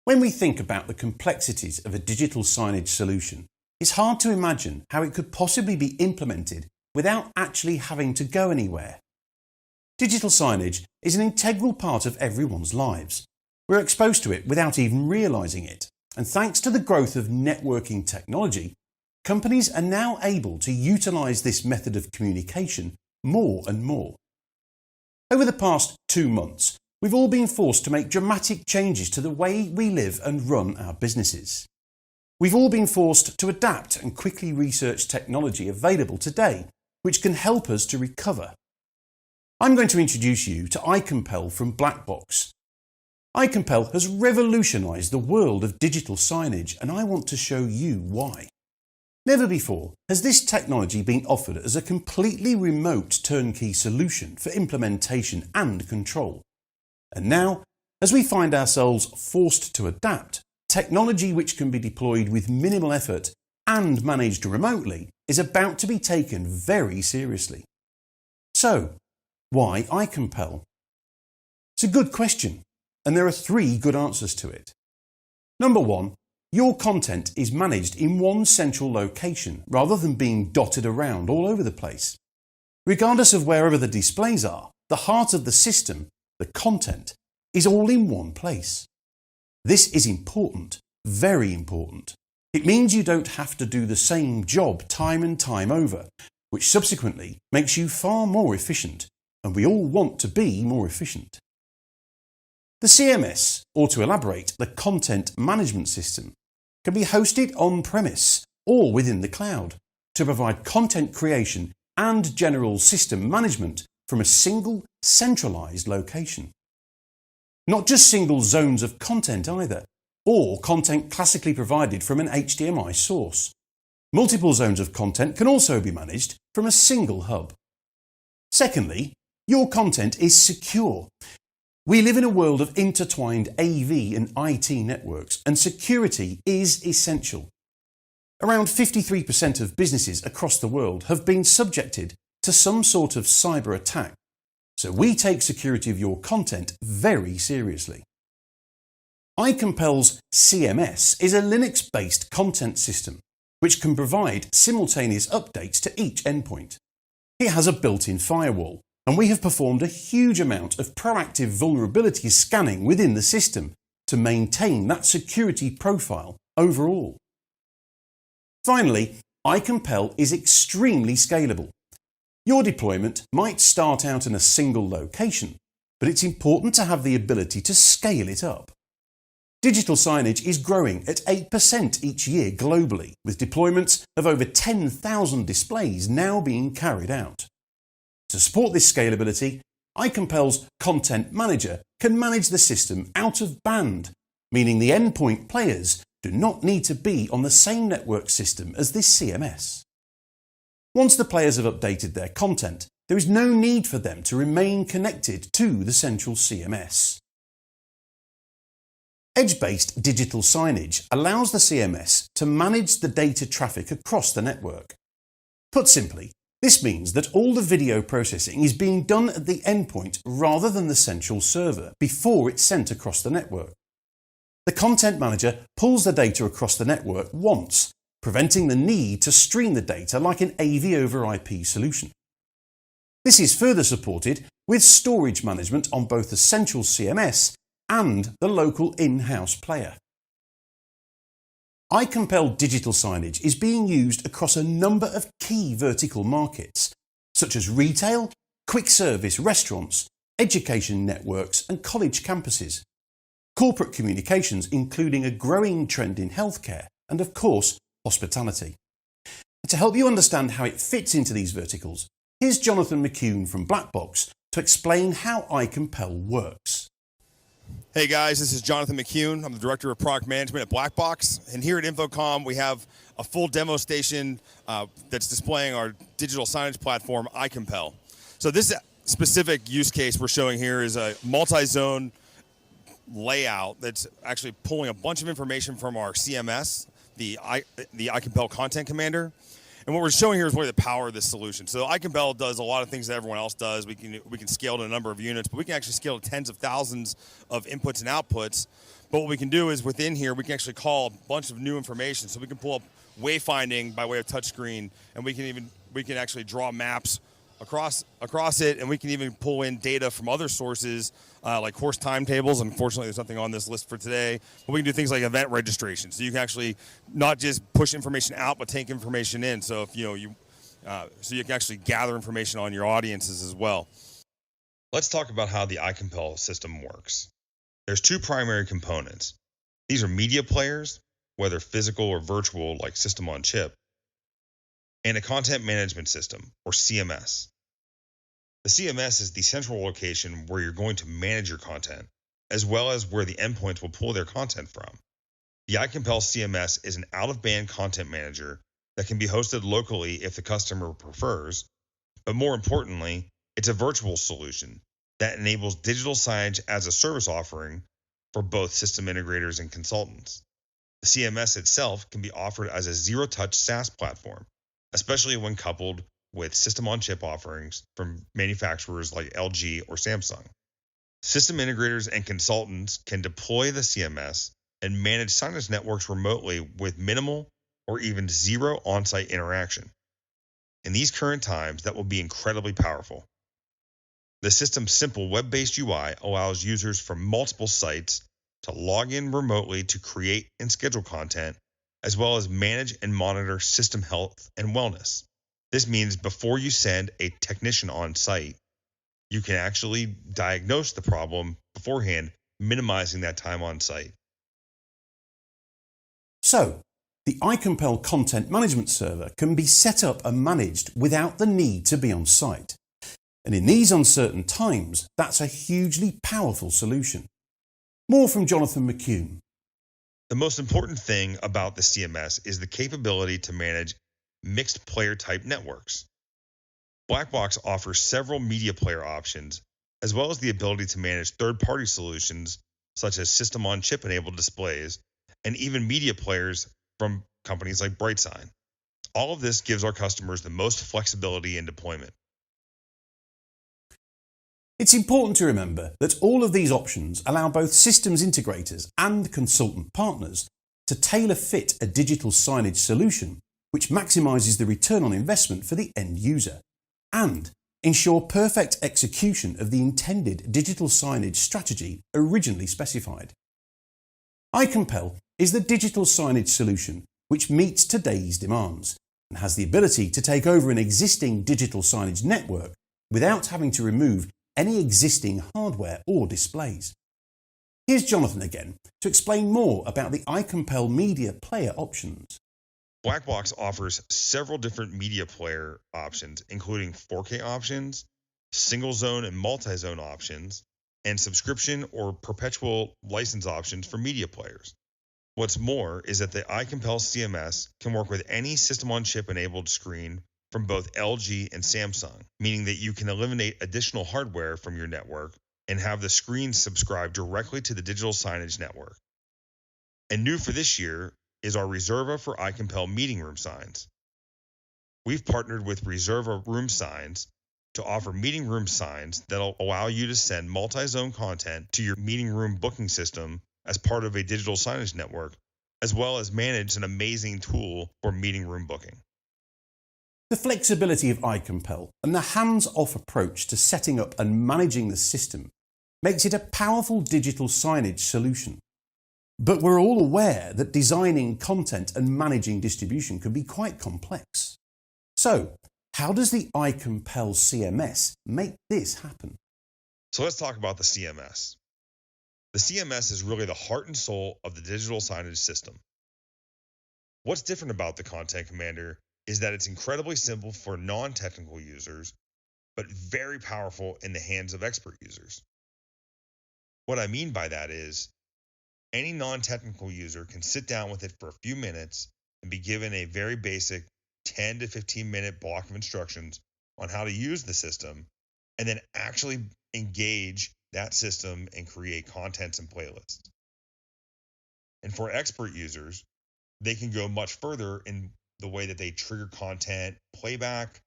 When we think about the complexities of a digital signage solution, it's hard to imagine how it could possibly be implemented without actually having to go anywhere. Digital signage is an integral part of everyone's lives. We're exposed to it without even realising it, and thanks to the growth of networking technology, companies are now able to utilise this method of communication more and more. Over the past 2 months, we've all been forced to make dramatic changes to the way we live and run our businesses. We've all been forced to adapt and quickly research technology available today, which can help us to recover. I'm going to introduce you to iCompel from Blackbox. iCompel has revolutionised the world of digital signage, and I want to show you why. Never before has this technology been offered as a completely remote turnkey solution for implementation and control. And now, as we find ourselves forced to adapt, technology which can be deployed with minimal effort and managed remotely is about to be taken very seriously. So, why iCompel? It's a good question, and there are 3 good answers to it. Number 1, your content is managed in one central location rather than being dotted around all over the place. Regardless of wherever the displays are, the heart of the system, the content, is all in one place. This is important, very important. It means you don't have to do the same job time and time over, which subsequently makes you far more efficient, and we all want to be more efficient. The CMS, or to elaborate, the Content Management System, can be hosted on-premise or within the cloud to provide content creation and general system management from a single centralised location. Not just single zones of content either, or content classically provided from an HDMI source. Multiple zones of content can also be managed from a single hub. Secondly, your content is secure. We live in a world of intertwined AV and IT networks, and security is essential. Around 53% of businesses across the world have been subjected to some sort of cyber attack, so we take security of your content very seriously. iCompel's CMS is a Linux-based content system which can provide simultaneous updates to each endpoint. It has a built-in firewall, and we have performed a huge amount of proactive vulnerability scanning within the system to maintain that security profile overall. Finally, iCompel is extremely scalable. Your deployment might start out in a single location, but it's important to have the ability to scale it up. Digital signage is growing at 8% each year globally, with deployments of over 10,000 displays now being carried out. To support this scalability, iCompel's Content Manager can manage the system out of band, meaning the endpoint players do not need to be on the same network system as this CMS. Once the players have updated their content, there is no need for them to remain connected to the central CMS. Edge-based digital signage allows the CMS to manage the data traffic across the network. Put simply, this means that all the video processing is being done at the endpoint rather than the central server before it's sent across the network. The Content Manager pulls the data across the network once, preventing the need to stream the data like an AV over IP solution. This is further supported with storage management on both the central CMS and the local in-house player. iCompel digital signage is being used across a number of key vertical markets, such as retail, quick service restaurants, education networks and college campuses, corporate communications including a growing trend in healthcare, and of course, hospitality. To help you understand how it fits into these verticals, here's Jonathan McCune from Blackbox to explain how iCompel works. Hey guys, this is Jonathan McCune. I'm the Director of Product Management at Blackbox, and here at InfoComm we have a full demo station that's displaying our digital signage platform, iCompel. So this specific use case we're showing here is a multi-zone layout that's actually pulling a bunch of information from our CMS, the iCompel Content Commander, And what we're showing here is really the power of this solution. So iCompel does a lot of things that everyone else does. We can scale to a number of units, but we can actually scale to tens of thousands of inputs and outputs. But what we can do is within here, we can actually call a bunch of new information. So we can pull up wayfinding by way of touchscreen, and we can actually draw maps across it, and we can even pull in data from other sources like course timetables. Unfortunately, there's nothing on this list for today, but we can do things like event registration. So you can actually not just push information out, but take information in. So if so you can actually gather information on your audiences as well. Let's talk about how the iCompel system works. There's two primary components. These are media players, whether physical or virtual like system on chip, and a content management system, or CMS. The CMS is the central location where you're going to manage your content, as well as where the endpoints will pull their content from. The iCompel CMS is an out-of-band content manager that can be hosted locally if the customer prefers, but more importantly, it's a virtual solution that enables digital signage as a service offering for both system integrators and consultants. The CMS itself can be offered as a zero-touch SaaS platform, especially when coupled with system-on-chip offerings from manufacturers like LG or Samsung. System integrators and consultants can deploy the CMS and manage signage networks remotely with minimal or even zero on-site interaction. In these current times, that will be incredibly powerful. The system's simple web-based UI allows users from multiple sites to log in remotely to create and schedule content, as well as manage and monitor system health and wellness. This means before you send a technician on site, you can actually diagnose the problem beforehand, minimizing that time on site. So, the iCompel content management server can be set up and managed without the need to be on site. And in these uncertain times, that's a hugely powerful solution. More from Jonathan McCune. The most important thing about the CMS is the capability to manage mixed player type networks. Blackbox offers several media player options, as well as the ability to manage third-party solutions such as system-on-chip enabled displays, and even media players from companies like BrightSign. All of this gives our customers the most flexibility in deployment. It's important to remember that all of these options allow both systems integrators and consultant partners to tailor fit a digital signage solution which maximizes the return on investment for the end user and ensure perfect execution of the intended digital signage strategy originally specified. iCompel is the digital signage solution which meets today's demands and has the ability to take over an existing digital signage network without having to remove any existing hardware or displays. Here's Jonathan again to explain more about the iCompel media player options. Blackbox offers several different media player options, including 4K options, single zone and multi-zone options, and subscription or perpetual license options for media players. What's more is that the iCompel CMS can work with any system-on-chip enabled screen from both LG and Samsung, meaning that you can eliminate additional hardware from your network and have the screen subscribe directly to the digital signage network. And new for this year is our Reserva for iCompel meeting room signs. We've partnered with Reserva Room Signs to offer meeting room signs that'll allow you to send multi-zone content to your meeting room booking system as part of a digital signage network, as well as manage an amazing tool for meeting room booking. The flexibility of iCompel and the hands-off approach to setting up and managing the system makes it a powerful digital signage solution. But we're all aware that designing content and managing distribution can be quite complex. So, how does the iCompel CMS make this happen? So let's talk about the CMS. The CMS is really the heart and soul of the digital signage system. What's different about the Content Commander is that it's incredibly simple for non-technical users, but very powerful in the hands of expert users. What I mean by that is, any non-technical user can sit down with it for a few minutes and be given a very basic 10 to 15 minute block of instructions on how to use the system, and then actually engage that system and create contents and playlists. And for expert users, they can go much further in the way that they trigger content, playback,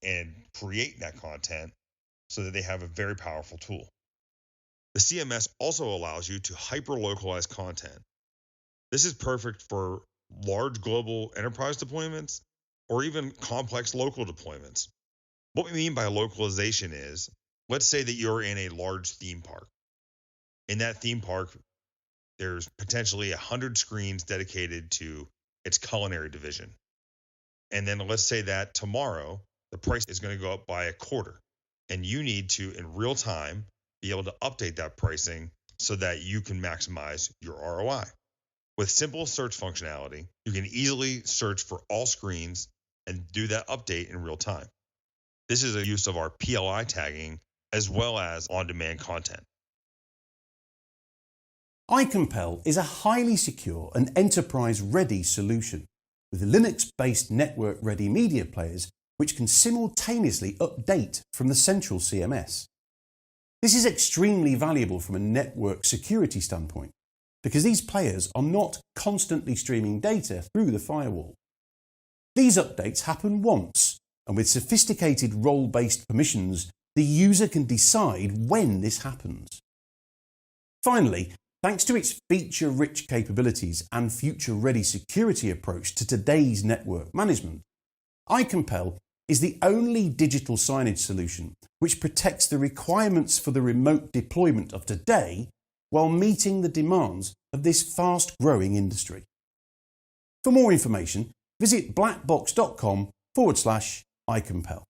and create that content so that they have a very powerful tool. The CMS also allows you to hyper-localize content. This is perfect for large global enterprise deployments or even complex local deployments. What we mean by localization is, let's say that you're in a large theme park. In that theme park, there's potentially 100 screens dedicated to its culinary division. And then let's say that tomorrow, the price is going to go up by a quarter. And you need to, in real time, be able to update that pricing so that you can maximize your ROI. With simple search functionality, you can easily search for all screens and do that update in real time. This is a use of our PLI tagging as well as on-demand content. iCompel is a highly secure and enterprise-ready solution with Linux-based network-ready media players which can simultaneously update from the central CMS. This is extremely valuable from a network security standpoint because these players are not constantly streaming data through the firewall. These updates happen once, and with sophisticated role-based permissions, the user can decide when this happens. Finally, thanks to its feature-rich capabilities and future-ready security approach to today's network management, iCompel is the only digital signage solution which protects the requirements for the remote deployment of today while meeting the demands of this fast-growing industry. For more information, visit blackbox.com/iCompel.